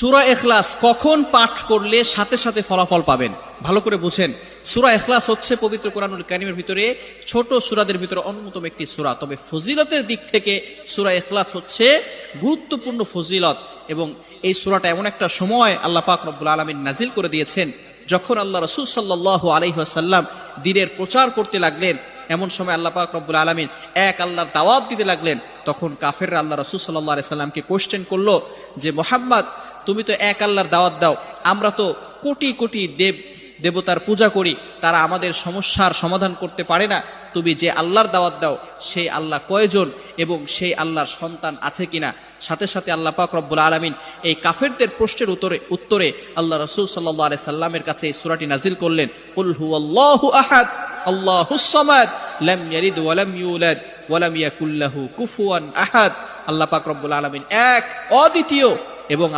সূরা ইখলাস কখন পাঠ করলে সাথে সাথে ফলাফল পাবেন ভালো করে বুঝেন। সূরা ইখলাস হচ্ছে পবিত্র কোরআনুল কারীমের ভিতরে ছোট সূরাদের ভিতরে অন্যতম একটি সূরা, তবে ফজিলতের দিক থেকে সূরা ইখলাস হচ্ছে গুরুত্বপূর্ণ ফজিলত। এবং এই সূরাটা এমন একটা সময় আল্লাহ পাক রব্বুল আলামিন নাজিল করে দিয়েছেন যখন আল্লাহ রাসূল সাল্লাল্লাহু আলাইহি ওয়াসাল্লাম দ্বীনের প্রচার করতে লাগলেন। এমন সময় আল্লাহ পাক রব্বুল আলামিন এক আল্লাহর দাওয়াত দিতে লাগলেন। তখন কাফেররা আল্লাহ রাসূল সাল্লাল্লাহু আলাইহি সাল্লামকে কোশ্চেন করলো যে মুহাম্মদ, তুমি তো এক আল্লাহর দাওয়াত দাও, আমরা তো কোটি কোটি দেবতার পূজা করি, তারা আমাদের সমস্যার সমাধান করতে পারে না। তুমি যে আল্লাহর দাওয়াত দাও সেই আল্লাহ কয়জন এবং সেই আল্লাহর সন্তান আছে কিনা? সাথে সাথে আল্লাহ পাক রব্বুল আলামিন এই কাফেরদের প্রশ্নের উত্তরে আল্লাহ রাসূল সাল্লাল্লাহু আলাইহি সাল্লামের কাছে এই সূরাটি নাজিল করলেন, কুল হুয়াল্লাহু আহাদ আল্লাহুস সামাদ লাম ইয়ালিদ ওয়া লাম ইউলাদ ওয়া লাম ইয়াকুল লাহু কুফুয়ান আহাদ। আল্লাহ পাক রব্বুল আলামিন এক, অদ্বিতীয় এবং